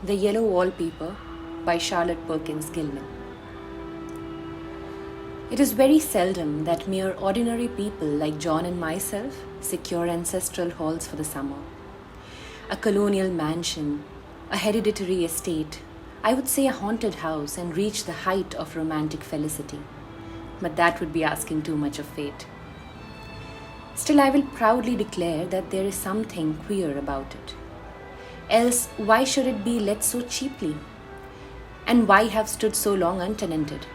The Yellow Wallpaper by Charlotte Perkins Gilman. It is very seldom that mere ordinary people like John and myself secure ancestral halls for the summer. A colonial mansion, a hereditary estate, I would say a haunted house, and reach the height of romantic felicity. But that would be asking too much of fate. Still, I will proudly declare that there is something queer about it. Else, why should it be let so cheaply? And why have stood so long untenanted?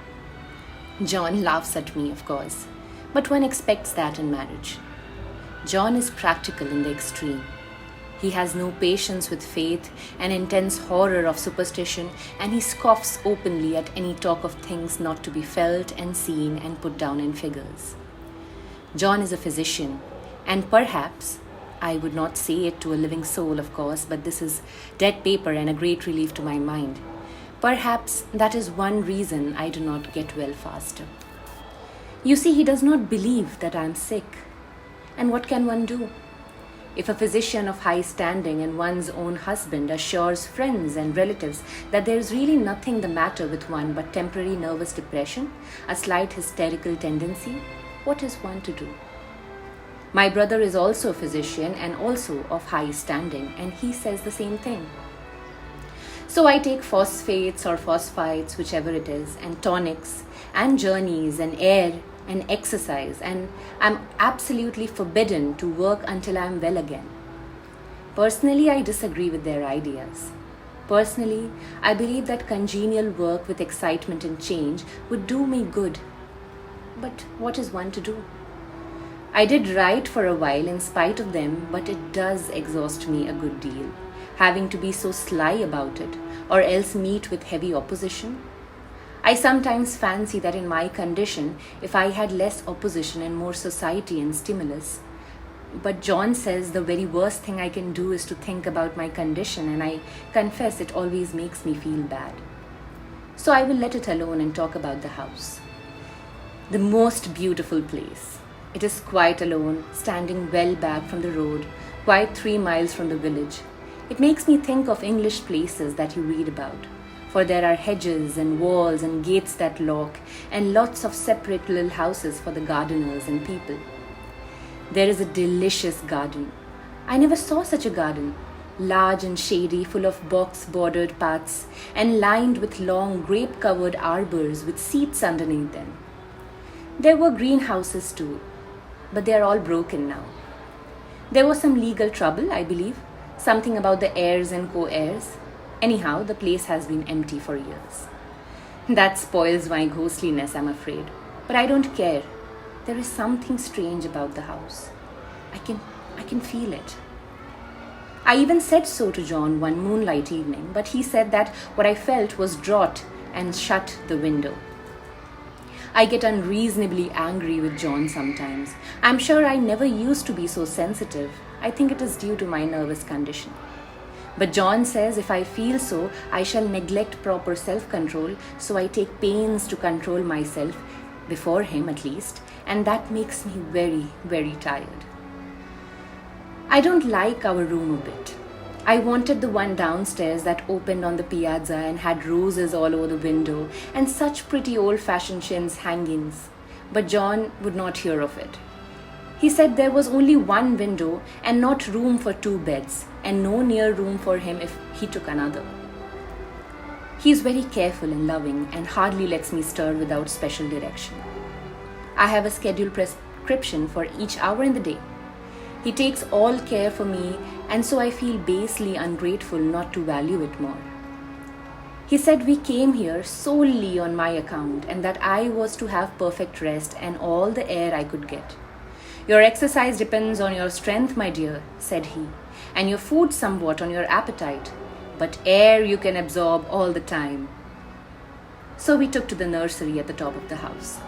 John laughs at me, of course, but one expects that in marriage. John is practical in the extreme. He has no patience with faith, an intense horror of superstition, and he scoffs openly at any talk of things not to be felt and seen and put down in figures. John is a physician, and perhaps, I would not say it to a living soul, of course, but this is dead paper and a great relief to my mind. Perhaps that is one reason I do not get well faster. You see, he does not believe that I am sick. And what can one do? If a physician of high standing and one's own husband assures friends and relatives that there is really nothing the matter with one but temporary nervous depression, a slight hysterical tendency, what is one to do? My brother is also a physician and also of high standing, and he says the same thing. So I take phosphates or phosphites, whichever it is, and tonics, and journeys, and air, and exercise, and I'm absolutely forbidden to work until I'm well again. Personally, I disagree with their ideas. Personally, I believe that congenial work with excitement and change would do me good. But what is one to do? I did write for a while in spite of them, but it does exhaust me a good deal, having to be so sly about it, or else meet with heavy opposition. I sometimes fancy that in my condition, if I had less opposition and more society and stimulus. But John says the very worst thing I can do is to think about my condition, and I confess it always makes me feel bad. So I will let it alone and talk about the house. The most beautiful place. It is quite alone, standing well back from the road, quite 3 miles from the village. It makes me think of English places that you read about, for there are hedges and walls and gates that lock, and lots of separate little houses for the gardeners and people. There is a delicious garden. I never saw such a garden, large and shady, full of box-bordered paths, and lined with long grape-covered arbors with seats underneath them. There were greenhouses too, but they are all broken now. There was some legal trouble, I believe, something about the heirs and co-heirs. Anyhow, the place has been empty for years. That spoils my ghostliness, I'm afraid. But I don't care. There is something strange about the house. I can feel it. I even said so to John one moonlight evening, but he said that what I felt was draught and shut the window. I get unreasonably angry with John sometimes. I'm sure I never used to be so sensitive. I think it is due to my nervous condition. But John says if I feel so, I shall neglect proper self-control, so I take pains to control myself, before him at least, and that makes me very, very tired. I don't like our room a bit. I wanted the one downstairs that opened on the piazza and had roses all over the window and such pretty old-fashioned chintz hangings. But John would not hear of it. He said there was only one window and not room for 2 beds, and no near room for him if he took another. He is very careful and loving and hardly lets me stir without special direction. I have a scheduled prescription for each hour in the day. He takes all care for me, and so I feel basely ungrateful not to value it more. He said we came here solely on my account and that I was to have perfect rest and all the air I could get. Your exercise depends on your strength, my dear, said he, and your food somewhat on your appetite, but air you can absorb all the time. So we took to the nursery at the top of the house.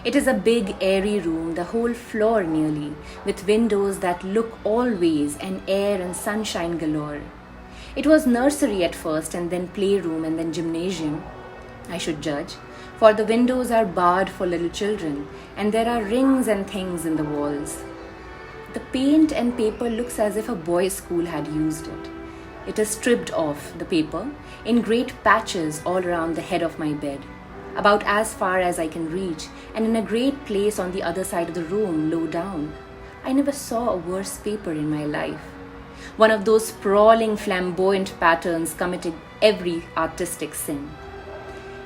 It is a big, airy room, the whole floor nearly, with windows that look all ways and air and sunshine galore. It was nursery at first, and then playroom, and then gymnasium, I should judge, for the windows are barred for little children, and there are rings and things in the walls. The paint and paper looks as if a boys' school had used it. It is stripped off the paper in great patches all around the head of my bed, about as far as I can reach, and in a great place on the other side of the room, low down. I never saw a worse paper in my life. One of those sprawling, flamboyant patterns committing every artistic sin.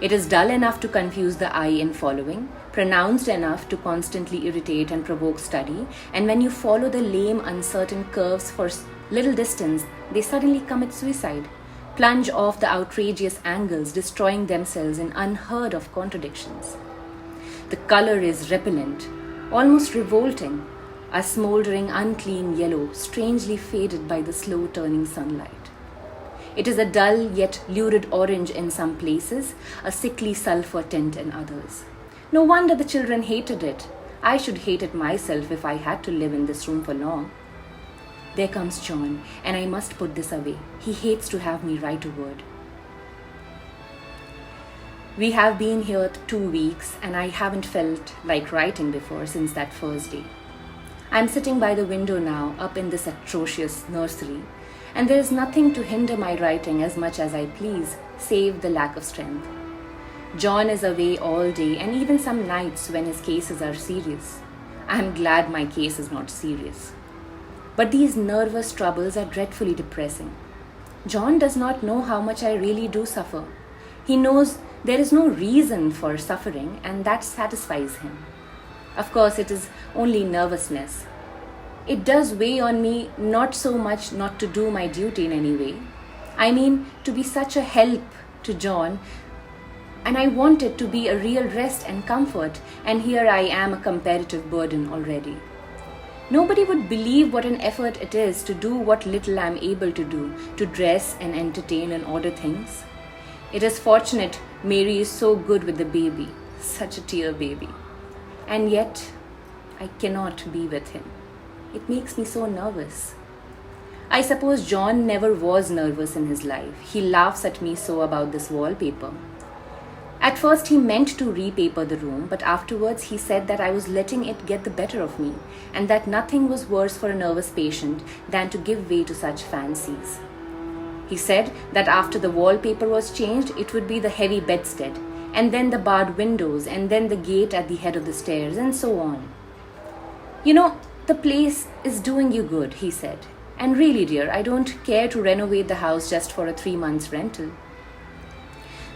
It is dull enough to confuse the eye in following, pronounced enough to constantly irritate and provoke study, and when you follow the lame, uncertain curves for little distance, they suddenly commit suicide, plunge off the outrageous angles, destroying themselves in unheard of contradictions. The color is repellent, almost revolting, a smoldering, unclean yellow, strangely faded by the slow turning sunlight. It is a dull yet lurid orange in some places, a sickly sulphur tint in others. No wonder the children hated it. I should hate it myself if I had to live in this room for long. There comes John, and I must put this away. He hates to have me write a word. We have been here 2 weeks, and I haven't felt like writing before since that first day. I'm sitting by the window now, up in this atrocious nursery, and there is nothing to hinder my writing as much as I please, save the lack of strength. John is away all day, and even some nights when his cases are serious. I'm glad my case is not serious. But these nervous troubles are dreadfully depressing. John does not know how much I really do suffer. He knows there is no reason for suffering, and that satisfies him. Of course, it is only nervousness. It does weigh on me not so much not to do my duty in any way. I mean, to be such a help to John, and I want it to be a real rest and comfort, and here I am a comparative burden already. Nobody would believe what an effort it is to do what little I am able to do, to dress and entertain and order things. It is fortunate Mary is so good with the baby, such a dear baby. And yet, I cannot be with him. It makes me so nervous. I suppose John never was nervous in his life. He laughs at me so about this wallpaper. At first he meant to repaper the room, but afterwards he said that I was letting it get the better of me, and that nothing was worse for a nervous patient than to give way to such fancies. He said that after the wallpaper was changed, it would be the heavy bedstead, and then the barred windows, and then the gate at the head of the stairs, and so on. You know, the place is doing you good, he said. And really, dear, I don't care to renovate the house just for a 3 months rental.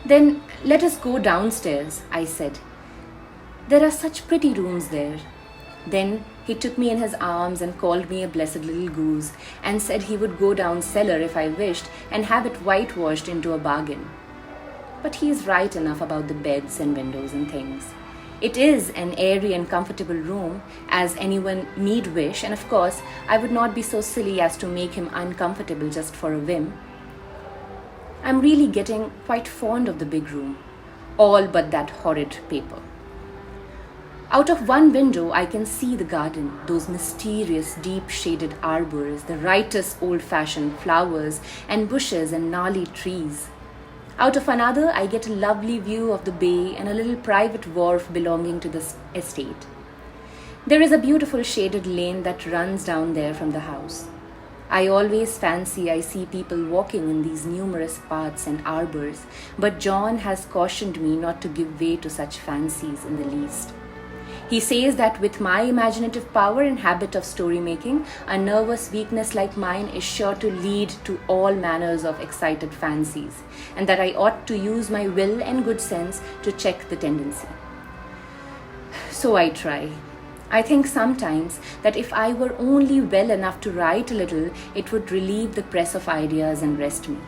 Then let us go downstairs, I said. There are such pretty rooms there. Then he took me in his arms and called me a blessed little goose, and said he would go down cellar if I wished and have it whitewashed into a bargain. But he is right enough about the beds and windows and things. It is an airy and comfortable room, as anyone need wish, and of course, I would not be so silly as to make him uncomfortable just for a whim. I'm really getting quite fond of the big room, all but that horrid paper. Out of one window, I can see the garden, those mysterious, deep-shaded arbors, the righteous old-fashioned flowers and bushes and gnarly trees. Out of another, I get a lovely view of the bay and a little private wharf belonging to the estate. There is a beautiful shaded lane that runs down there from the house. I always fancy I see people walking in these numerous paths and arbors, but John has cautioned me not to give way to such fancies in the least. He says that with my imaginative power and habit of story making, a nervous weakness like mine is sure to lead to all manners of excited fancies, and that I ought to use my will and good sense to check the tendency. So I try. I think sometimes that if I were only well enough to write a little, it would relieve the press of ideas and rest me.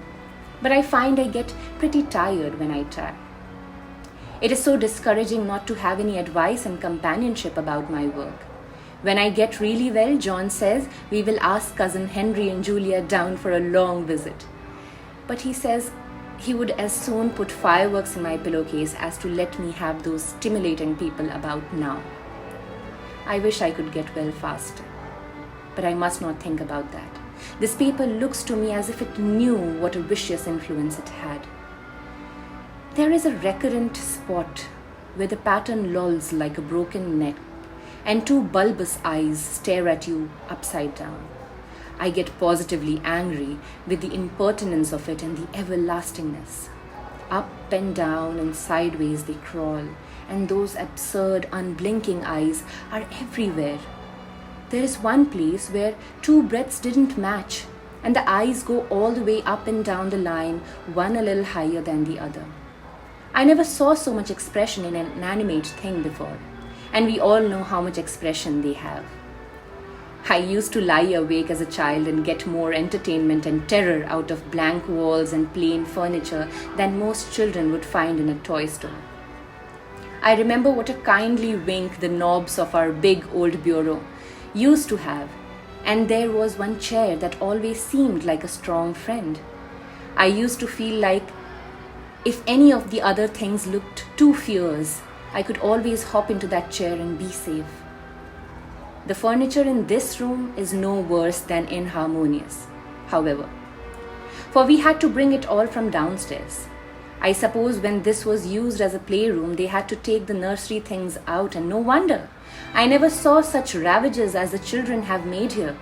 But I find I get pretty tired when I try. It is so discouraging not to have any advice and companionship about my work. When I get really well, John says we will ask cousin Henry and Julia down for a long visit. But he says he would as soon put fireworks in my pillowcase as to let me have those stimulating people about now. I wish I could get well faster, but I must not think about that. This paper looks to me as if it knew what a vicious influence it had. There is a recurrent spot where the pattern lolls like a broken neck, and two bulbous eyes stare at you upside down. I get positively angry with the impertinence of it and the everlastingness. Up and down and sideways they crawl, and those absurd, unblinking eyes are everywhere. There is one place where two breaths didn't match, and the eyes go all the way up and down the line, one a little higher than the other. I never saw so much expression in an animate thing before, and we all know how much expression they have. I used to lie awake as a child and get more entertainment and terror out of blank walls and plain furniture than most children would find in a toy store. I remember what a kindly wink the knobs of our big old bureau used to have, and there was one chair that always seemed like a strong friend. I used to feel like if any of the other things looked too fierce, I could always hop into that chair and be safe. The furniture in this room is no worse than inharmonious, however, for we had to bring it all from downstairs. I suppose when this was used as a playroom, they had to take the nursery things out, and no wonder. I never saw such ravages as the children have made here.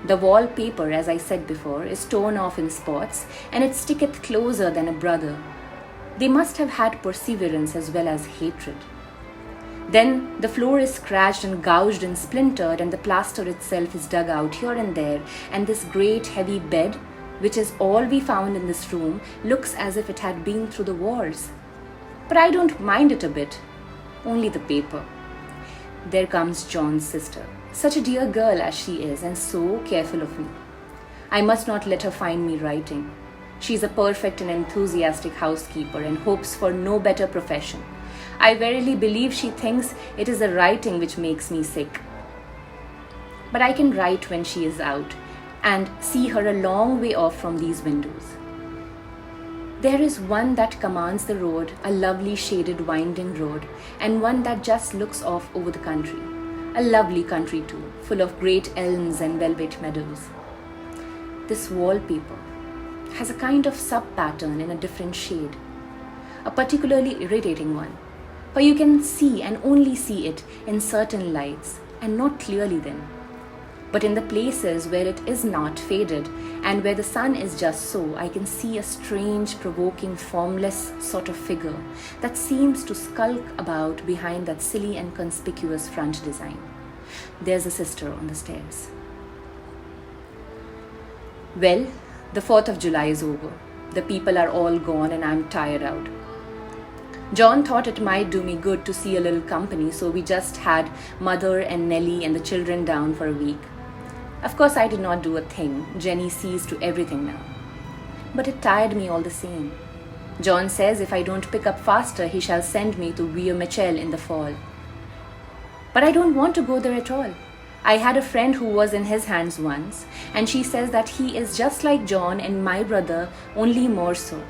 The wallpaper, as I said before, is torn off in spots, and it sticketh closer than a brother. They must have had perseverance as well as hatred. Then the floor is scratched and gouged and splintered, and the plaster itself is dug out here and there, and this great heavy bed, which is all we found in this room, looks as if it had been through the wars. But I don't mind it a bit, only the paper. There comes John's sister, such a dear girl as she is, and so careful of me. I must not let her find me writing. She is a perfect and enthusiastic housekeeper and hopes for no better profession. I verily believe she thinks it is the writing which makes me sick. But I can write when she is out and see her a long way off from these windows. There is one that commands the road, a lovely shaded winding road, and one that just looks off over the country. A lovely country too, full of great elms and velvet meadows. This wallpaper has a kind of sub-pattern in a different shade, a particularly irritating one, for you can see and only see it in certain lights and not clearly then. But in the places where it is not faded and where the sun is just so, I can see a strange, provoking, formless sort of figure that seems to skulk about behind that silly and conspicuous front design. There's a sister on the stairs. Well, the 4th of July is over. The people are all gone and I'm tired out. John thought it might do me good to see a little company, so we just had Mother and Nellie and the children down for a week. Of course, I did not do a thing. Jenny sees to everything now. But it tired me all the same. John says if I don't pick up faster, he shall send me to Vieux Michel in the fall. But I don't want to go there at all. I had a friend who was in his hands once, and she says that he is just like John and my brother, only more so.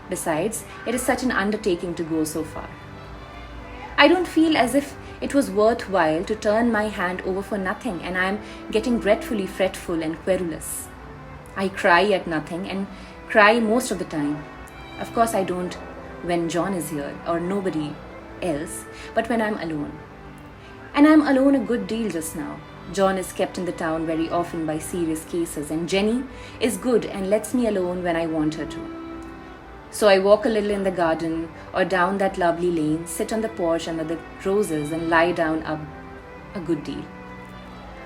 Besides, it is such an undertaking to go so far. I don't feel as if it was worthwhile to turn my hand over for nothing, and I am getting dreadfully fretful and querulous. I cry at nothing and cry most of the time. Of course, I don't when John is here or nobody else, but when I'm alone. And I'm alone a good deal just now. John is kept in the town very often by serious cases, and Jenny is good and lets me alone when I want her to. So I walk a little in the garden or down that lovely lane, sit on the porch under the roses and lie down a good deal.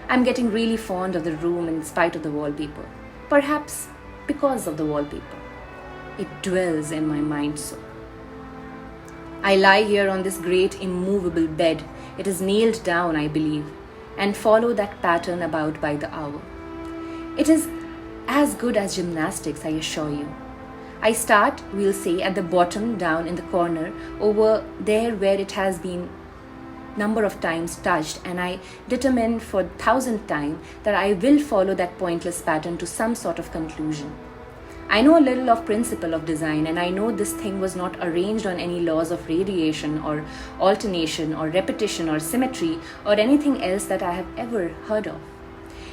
I'm getting really fond of the room in spite of the wallpaper. Perhaps because of the wallpaper. It dwells in my mind so. I lie here on this great immovable bed. It is nailed down, I believe, and follow that pattern about by the hour. It is as good as gymnastics, I assure you. I start, we'll say, at the bottom down in the corner over there where it has been number of times touched, and I determine for 1,000th time that I will follow that pointless pattern to some sort of conclusion. I know a little of principle of design, and I know this thing was not arranged on any laws of radiation or alternation or repetition or symmetry or anything else that I have ever heard of.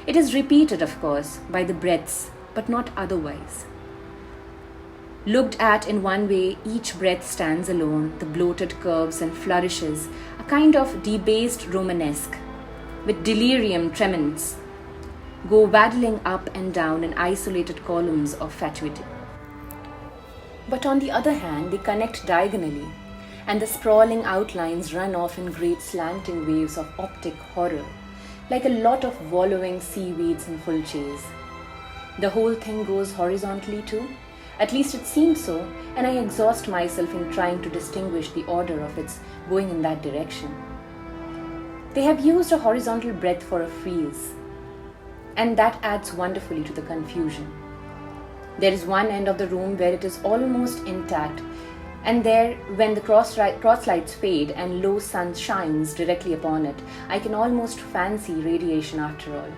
It is repeated, of course, by the breaths, but not otherwise. Looked at in one way, each breath stands alone, the bloated curves and flourishes, a kind of debased Romanesque, with delirium tremens. go waddling up and down in isolated columns of fatuity. But on the other hand, they connect diagonally, and the sprawling outlines run off in great slanting waves of optic horror, like a lot of wallowing seaweeds in full chase. The whole thing goes horizontally too, at least it seems so, and I exhaust myself in trying to distinguish the order of its going in that direction. They have used a horizontal breadth for a frieze, and that adds wonderfully to the confusion. There is one end of the room where it is almost intact, and there, when the crosslights fade and low sun shines directly upon it, I can almost fancy radiation after all.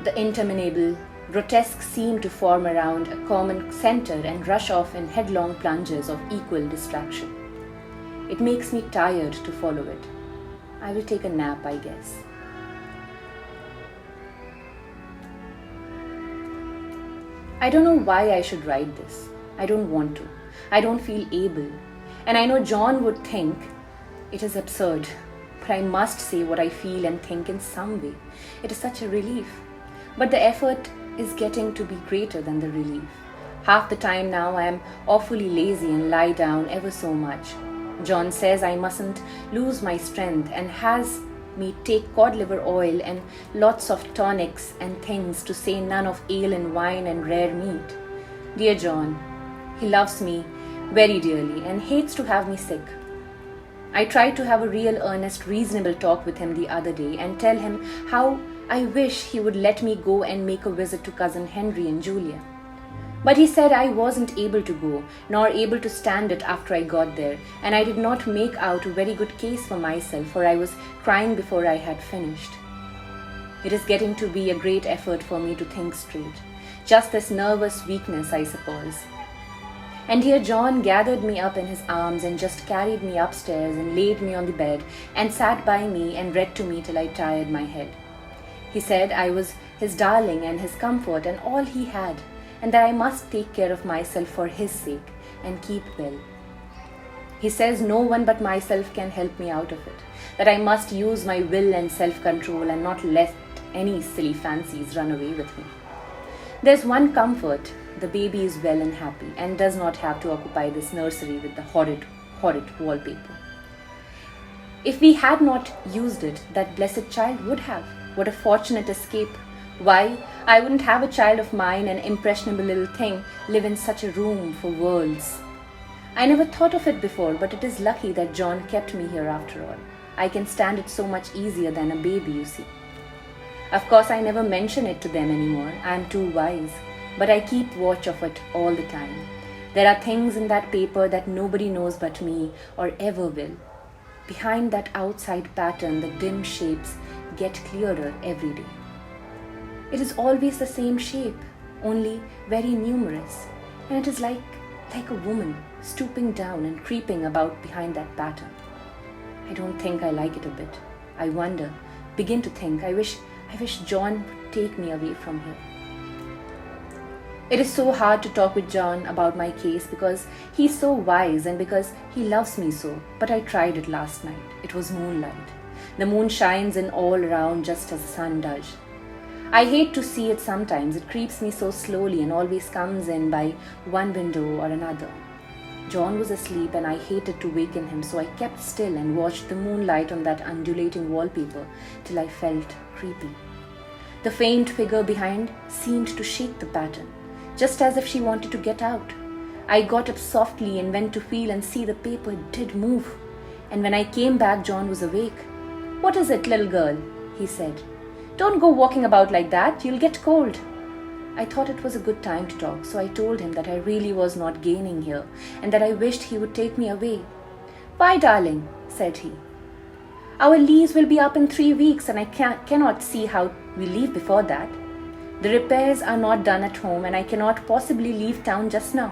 The interminable, grotesque seem to form around a common center and rush off in headlong plunges of equal distraction. It makes me tired to follow it. I will take a nap, I guess. I don't know why I should write this. I don't want to. I don't feel able. And I know John would think it is absurd, but I must say what I feel and think in some way. It is such a relief. But the effort is getting to be greater than the relief. Half the time now I am awfully lazy and lie down ever so much. John says I mustn't lose my strength and has me take cod liver oil and lots of tonics and things, to say none of ale and wine and rare meat. Dear John, he loves me very dearly and hates to have me sick. I tried to have a real earnest, reasonable talk with him the other day and tell him how I wish he would let me go and make a visit to cousin Henry and Julia. But he said I wasn't able to go, nor able to stand it after I got there, and I did not make out a very good case for myself, for I was crying before I had finished. It is getting to be a great effort for me to think straight. Just this nervous weakness, I suppose. And here John gathered me up in his arms and just carried me upstairs and laid me on the bed and sat by me and read to me till I tired my head. He said I was his darling and his comfort and all he had, and that I must take care of myself for his sake and keep well. He says no one but myself can help me out of it, that I must use my will and self-control and not let any silly fancies run away with me. There's one comfort: the baby is well and happy and does not have to occupy this nursery with the horrid wallpaper. If we had not used it, that blessed child would have. What a fortunate escape! Why, I wouldn't have a child of mine, an impressionable little thing, live in such a room for worlds. I never thought of it before, but it is lucky that John kept me here after all. I can stand it so much easier than a baby, you see. Of course, I never mention it to them anymore. I am too wise. But I keep watch of it all the time. There are things in that paper that nobody knows but me, or ever will. Behind that outside pattern, the dim shapes get clearer every day. It is always the same shape, only very numerous, and it is like a woman stooping down and creeping about behind that pattern. I don't think I like it a bit. I wonder, begin to think, I wish John would take me away from here. It is so hard to talk with John about my case because he's so wise and because he loves me so, but I tried it last night. It was moonlight. The moon shines in all around just as the sun does. I hate to see it sometimes. It creeps me so slowly and always comes in by one window or another. John was asleep and I hated to waken him, so I kept still and watched the moonlight on that undulating wallpaper till I felt creepy. The faint figure behind seemed to shake the pattern, just as if she wanted to get out. I got up softly and went to feel and see the paper did move. And when I came back, John was awake. "What is it, little girl?" he said. "Don't go walking about like that, you'll get cold." I thought it was a good time to talk, so I told him that I really was not gaining here and that I wished he would take me away. "Why, darling?" said he. "Our lease will be up in 3 weeks and I cannot see how we leave before that. The repairs are not done at home and I cannot possibly leave town just now.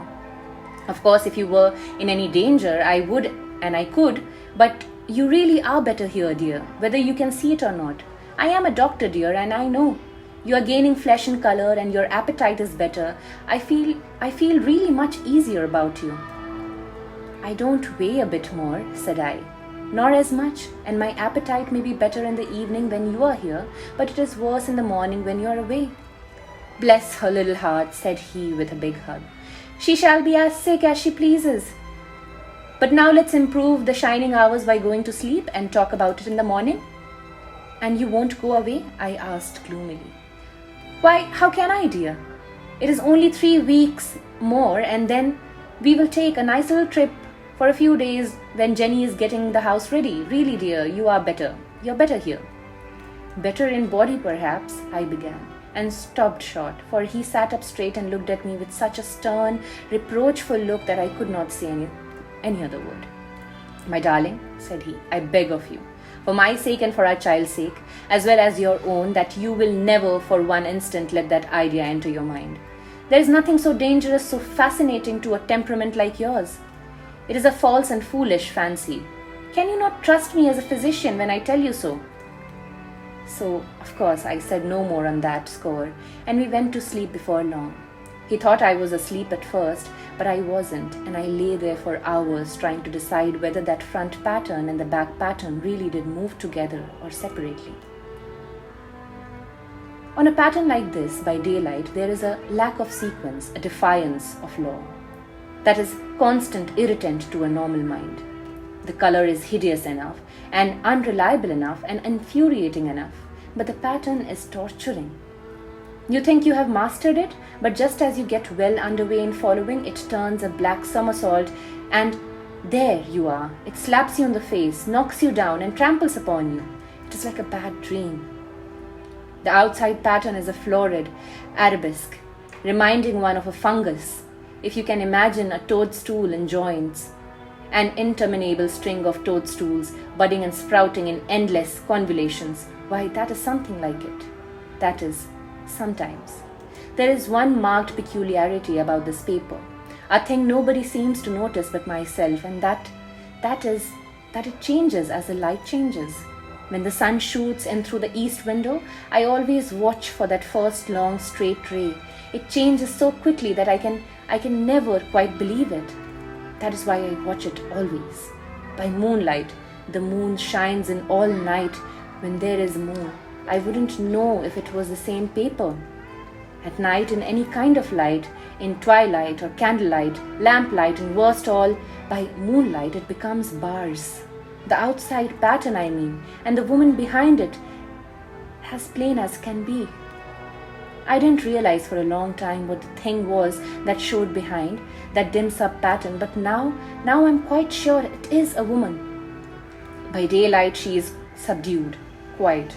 Of course, if you were in any danger, I would and I could, but you really are better here, dear, whether you can see it or not. I am a doctor, dear, and I know. You are gaining flesh and color and your appetite is better. I feel really much easier about you." "I don't weigh a bit more," said I. Nor as much, and my appetite may be better in the evening when you are here, but it is worse in the morning when you are away. Bless her little heart, said he with a big hug. She shall be as sick as she pleases. But now let's improve the shining hours by going to sleep and talk about it in the morning. And you won't go away? I asked gloomily. Why, how can I, dear? It is only 3 weeks more, and then we will take a nice little trip for a few days when Jenny is getting the house ready. Really, dear, you are better. You're better here. Better in body, perhaps, I began, and stopped short, for he sat up straight and looked at me with such a stern, reproachful look that I could not say any other word. My darling, said he, I beg of you, for my sake and for our child's sake, as well as your own, that you will never for one instant let that idea enter your mind. There is nothing so dangerous, so fascinating to a temperament like yours. It is a false and foolish fancy. Can you not trust me as a physician when I tell you so? So, of course, I said no more on that score, and we went to sleep before long. He thought I was asleep at first, but I wasn't, and I lay there for hours trying to decide whether that front pattern and the back pattern really did move together or separately. On a pattern like this, by daylight, there is a lack of sequence, a defiance of law. That is constant irritant to a normal mind. The color is hideous enough and unreliable enough and infuriating enough, but the pattern is torturing. You think you have mastered it, but just as you get well underway in following, it turns a black somersault, and there you are. It slaps you in the face, knocks you down, and tramples upon you. It is like a bad dream. The outside pattern is a florid arabesque, reminding one of a fungus. If you can imagine a toadstool in joints, an interminable string of toadstools budding and sprouting in endless convolutions, why, that is something like it. That is, sometimes. There is one marked peculiarity about this paper, a thing nobody seems to notice but myself, and that is that it changes as the light changes. When the sun shoots in through the east window, I always watch for that first long straight ray. It changes so quickly that I can never quite believe it. That is why I watch it always. By moonlight, the moon shines in all night. When there is moon, I wouldn't know if it was the same paper. At night, in any kind of light, in twilight or candlelight, lamplight, and worst all, by moonlight it becomes bars. The outside pattern, I mean, and the woman behind it, as plain as can be. I didn't realize for a long time what the thing was that showed behind, that dim-sum pattern, but now I'm quite sure it is a woman. By daylight she is subdued, quiet.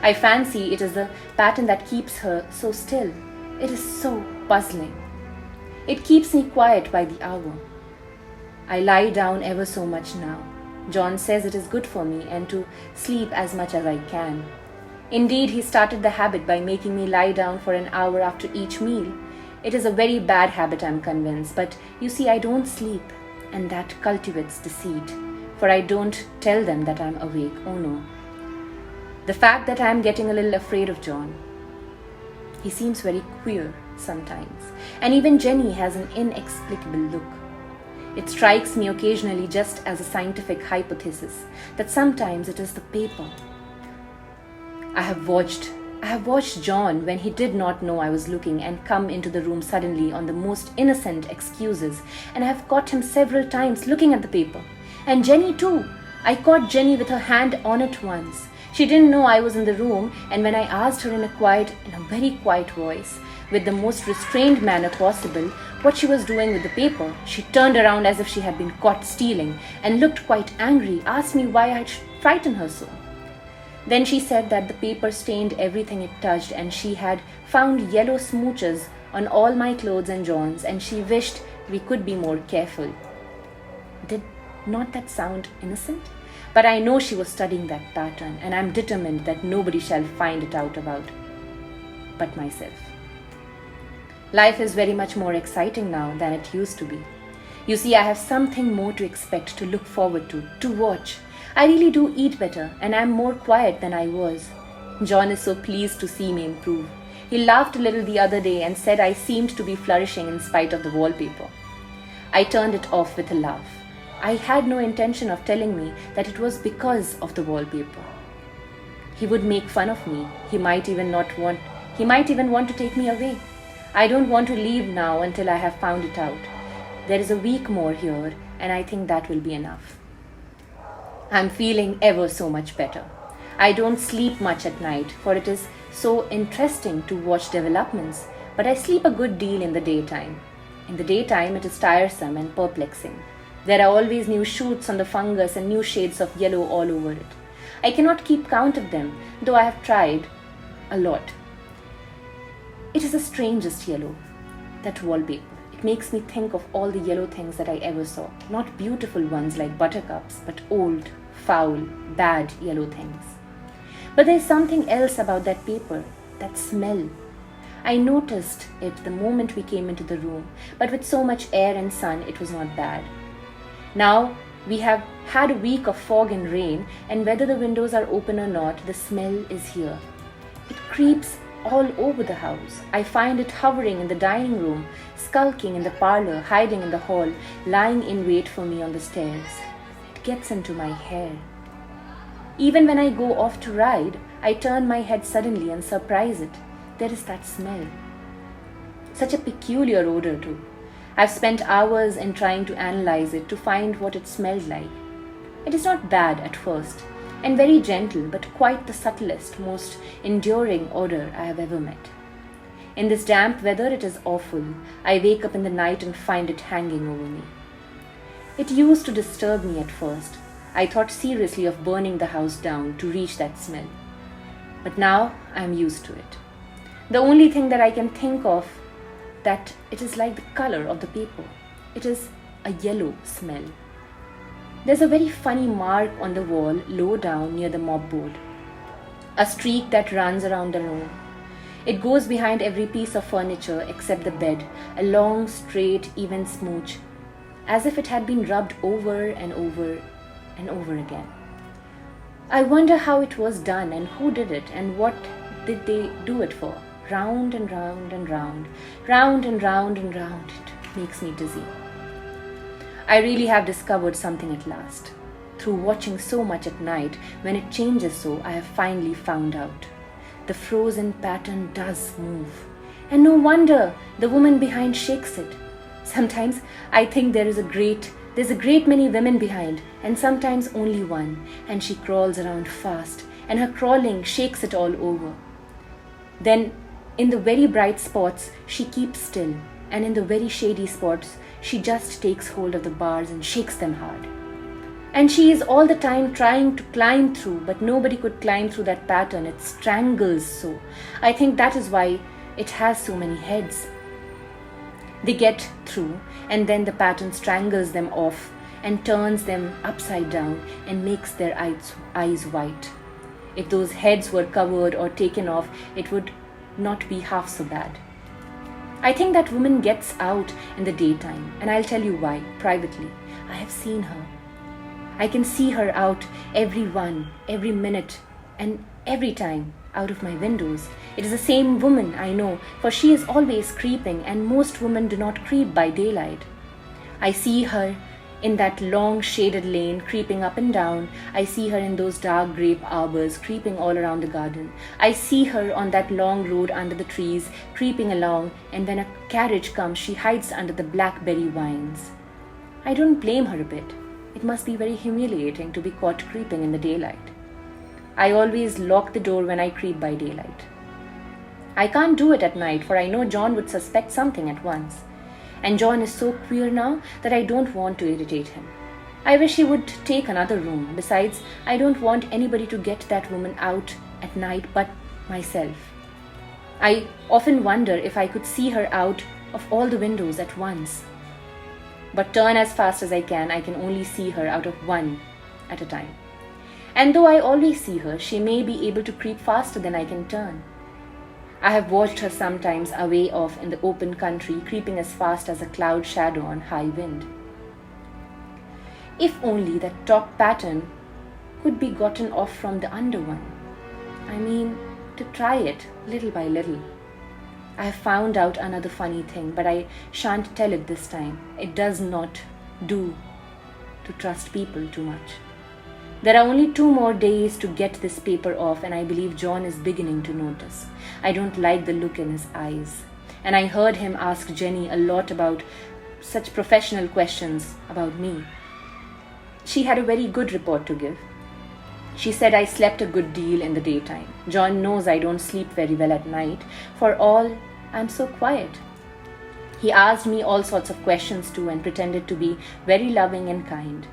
I fancy it is the pattern that keeps her so still. It is so puzzling. It keeps me quiet by the hour. I lie down ever so much now. John says it is good for me and to sleep as much as I can. Indeed, he started the habit by making me lie down for an hour after each meal. It is a very bad habit, I'm convinced, but you see, I don't sleep, and that cultivates deceit, for I don't tell them that I'm awake, oh no. The fact that I'm getting a little afraid of John. He seems very queer sometimes, and even Jenny has an inexplicable look. It strikes me occasionally just as a scientific hypothesis that sometimes it is the paper. I have watched John when he did not know I was looking and come into the room suddenly on the most innocent excuses, and I have caught him several times looking at the paper. And Jenny too. I caught Jenny with her hand on it once. She didn't know I was in the room, and when I asked her in a very quiet voice, with the most restrained manner possible, what she was doing with the paper, she turned around as if she had been caught stealing and looked quite angry, asked me why I had frightened her so. Then she said that the paper stained everything it touched, and she had found yellow smooches on all my clothes and John's, and she wished we could be more careful. Did not that sound innocent? But I know she was studying that pattern, and I'm determined that nobody shall find it out about but myself. Life is very much more exciting now than it used to be. You see, I have something more to expect, to look forward to watch. I really do eat better, and I'm more quiet than I was. John is so pleased to see me improve. He laughed a little the other day and said I seemed to be flourishing in spite of the wallpaper. I turned it off with a laugh. I had no intention of telling me that it was because of the wallpaper. He would make fun of me. He might even want to take me away. I don't want to leave now until I have found it out. There is a week more here, and I think that will be enough. I'm feeling ever so much better. I don't sleep much at night, for it is so interesting to watch developments, but I sleep a good deal in the daytime. In the daytime, it is tiresome and perplexing. There are always new shoots on the fungus and new shades of yellow all over it. I cannot keep count of them, though I have tried a lot. It is the strangest yellow, that wallpaper. It makes me think of all the yellow things that I ever saw. Not beautiful ones like buttercups, but old, foul, bad yellow things. But there is something else about that paper, that smell. I noticed it the moment we came into the room, but with so much air and sun, it was not bad. Now, we have had a week of fog and rain, and whether the windows are open or not, the smell is here. It creeps all over the house. I find it hovering in the dining room, skulking in the parlor, hiding in the hall, lying in wait for me on the stairs. It gets into my hair. Even when I go off to ride, I turn my head suddenly and surprise it. There is that smell. Such a peculiar odor too. I've spent hours in trying to analyze it to find what it smelled like. It is not bad at first, and very gentle, but quite the subtlest, most enduring odor I have ever met. In this damp weather, it is awful. I wake up in the night and find it hanging over me. It used to disturb me at first. I thought seriously of burning the house down to reach that smell. But now I am used to it. The only thing that I can think of that it is like the color of the paper. It is a yellow smell. There's a very funny mark on the wall low down near the mopboard. A streak that runs around the room. It goes behind every piece of furniture except the bed, a long, straight, even smooch, as if it had been rubbed over and over and over again. I wonder how it was done and who did it and what did they do it for. Round and round and round, round and round and round. It makes me dizzy. I really have discovered something at last. Through watching so much at night, when it changes so, I have finally found out. The frozen pattern does move. And no wonder the woman behind shakes it. Sometimes I think there's a great many women behind, and sometimes only one, and she crawls around fast, and her crawling shakes it all over. Then, in the very bright spots, she keeps still, and in the very shady spots, she just takes hold of the bars and shakes them hard. And she is all the time trying to climb through, but nobody could climb through that pattern. It strangles so. I think that is why it has so many heads. They get through, and then the pattern strangles them off and turns them upside down and makes their eyes white. If those heads were covered or taken off, it would not be half so bad. I think that woman gets out in the daytime, and I'll tell you why, privately. I have seen her. I can see her out every minute, and every time out of my windows. It is the same woman, I know, for she is always creeping, and most women do not creep by daylight. I see her in that long shaded lane, creeping up and down. I see her in those dark grape arbors, creeping all around the garden. I see her on that long road under the trees, creeping along, and when a carriage comes, she hides under the blackberry vines. I don't blame her a bit. It must be very humiliating to be caught creeping in the daylight. I always lock the door when I creep by daylight. I can't do it at night, for I know John would suspect something at once. And John is so queer now that I don't want to irritate him. I wish he would take another room. Besides, I don't want anybody to get that woman out at night but myself. I often wonder if I could see her out of all the windows at once. But turn as fast as I can only see her out of one at a time. And though I always see her, she may be able to creep faster than I can turn. I have watched her sometimes away off in the open country, creeping as fast as a cloud shadow on high wind. If only that top pattern could be gotten off from the under one. I mean, to try it little by little. I have found out another funny thing, but I shan't tell it this time. It does not do to trust people too much. There are only 2 more days to get this paper off, and I believe John is beginning to notice. I don't like the look in his eyes. And I heard him ask Jenny a lot about such professional questions about me. She had a very good report to give. She said I slept a good deal in the daytime. John knows I don't sleep very well at night. For all, I'm so quiet. He asked me all sorts of questions too and pretended to be very loving and kind,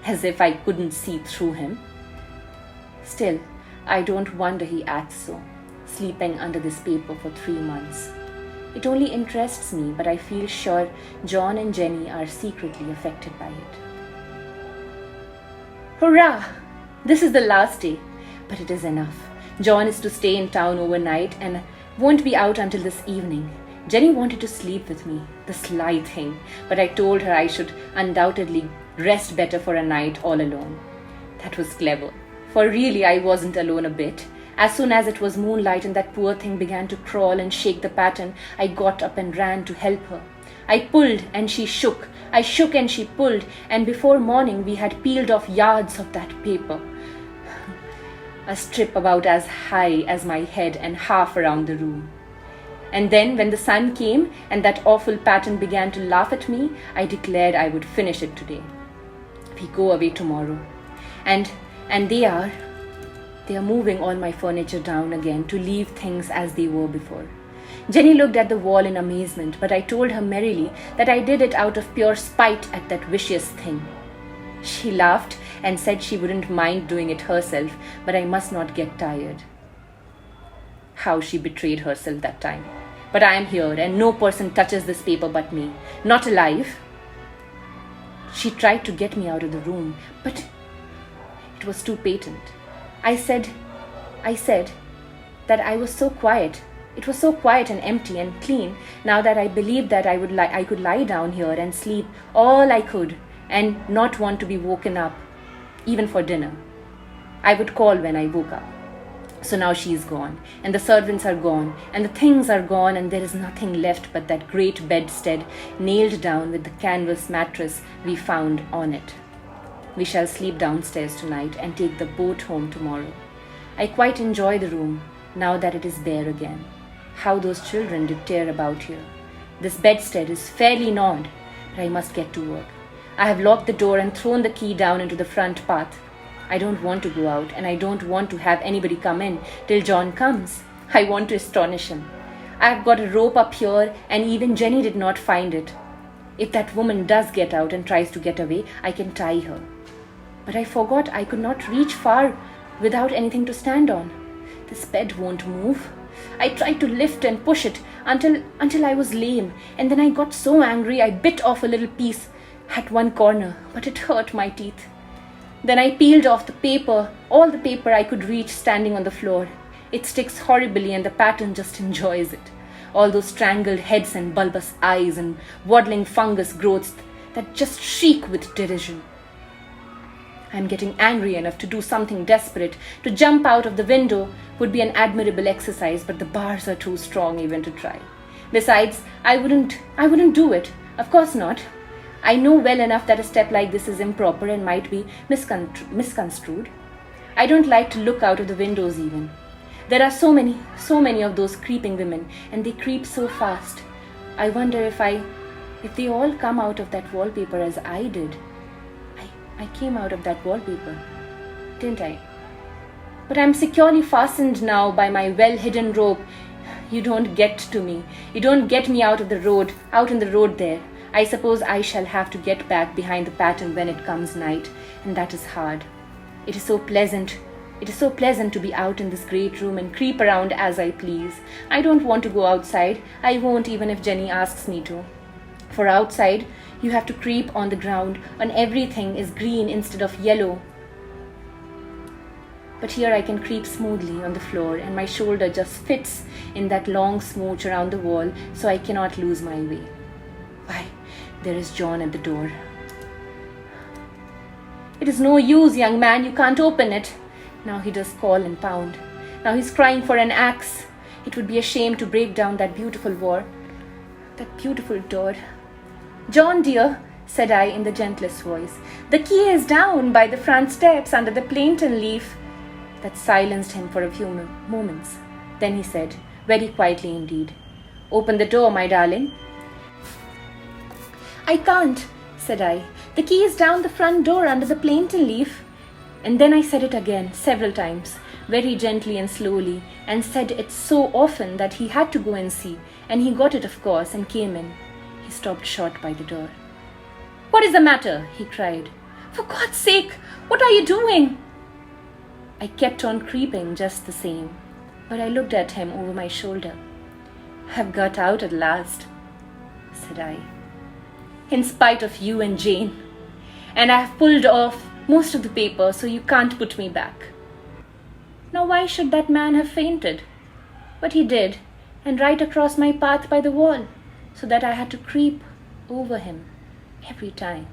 as if I couldn't see through him. Still, I don't wonder he acts so, sleeping under this paper for 3 months. It only interests me, but I feel sure John and Jenny are secretly affected by it. Hurrah! This is the last day, but it is enough. John is to stay in town overnight and won't be out until this evening. Jenny wanted to sleep with me, the sly thing, but I told her I should undoubtedly rest better for a night all alone. That was clever, for really I wasn't alone a bit. As soon as it was moonlight and that poor thing began to crawl and shake the pattern, I got up and ran to help her. I pulled and she shook. I shook and she pulled, and before morning we had peeled off yards of that paper. A strip about as high as my head and half around the room. And then when the sun came and that awful pattern began to laugh at me, I declared I would finish it today. We go away tomorrow. And they are moving all my furniture down again to leave things as they were before. Jenny looked at the wall in amazement, but I told her merrily that I did it out of pure spite at that vicious thing. She laughed and said she wouldn't mind doing it herself, but I must not get tired. How she betrayed herself that time. But I am here, and no person touches this paper but me. Not alive. She tried to get me out of the room, but it was too patent. I said that I was so quiet. It was so quiet and empty and clean now that I believed that I could lie down here and sleep all I could and not want to be woken up, even for dinner. I would call when I woke up. So now she is gone, and the servants are gone, and the things are gone, and there is nothing left but that great bedstead nailed down with the canvas mattress we found on it. We shall sleep downstairs tonight and take the boat home tomorrow. I quite enjoy the room now that it is bare again. How those children did tear about here. This bedstead is fairly gnawed, but I must get to work. I have locked the door and thrown the key down into the front path. I don't want to go out, and I don't want to have anybody come in till John comes. I want to astonish him. I have got a rope up here, and even Jenny did not find it. If that woman does get out and tries to get away, I can tie her. But I forgot I could not reach far without anything to stand on. This bed won't move. I tried to lift and push it until I was lame, and then I got so angry I bit off a little piece at one corner, but it hurt my teeth. Then I peeled off the paper, all the paper I could reach standing on the floor. It sticks horribly and the pattern just enjoys it. All those strangled heads and bulbous eyes and waddling fungus growths that just shriek with derision. I'm getting angry enough to do something desperate. To jump out of the window would be an admirable exercise, but the bars are too strong even to try. Besides, I wouldn't do it. Of course not. I know well enough that a step like this is improper and might be misconstrued. I don't like to look out of the windows even. There are so many of those creeping women, and they creep so fast. I wonder if they all come out of that wallpaper as I did. I came out of that wallpaper, didn't I? But I'm securely fastened now by my well-hidden rope. You don't get to me. You don't get me out in the road there. I suppose I shall have to get back behind the pattern when it comes night, and that is hard. It is so pleasant to be out in this great room and creep around as I please. I don't want to go outside. I won't even if Jenny asks me to. For outside, you have to creep on the ground, and everything is green instead of yellow. But here I can creep smoothly on the floor, and my shoulder just fits in that long smooch around the wall, so I cannot lose my way. Why, there is John at the door. It is no use, young man, you can't open it. Now he does call and pound. Now he's crying for an axe. It would be a shame to break down that beautiful door. John, dear, said I in the gentlest voice. "The key is down by the front steps under the plantain leaf." That silenced him for a few moments. Then he said, very quietly indeed, "Open the door, my darling." "I can't," said I. "The key is down the front door under the plantain leaf." And then I said it again, several times, very gently and slowly, and said it so often that he had to go and see, and he got it, of course, and came in. He stopped short by the door. "What is the matter?" he cried. "For God's sake, what are you doing?" I kept on creeping just the same, but I looked at him over my shoulder. "I've got out at last," said I, "in spite of you and Jane, and I've pulled off most of the paper, so you can't put me back." Now why should that man have fainted? But he did, and right across my path by the wall, so that I had to creep over him every time.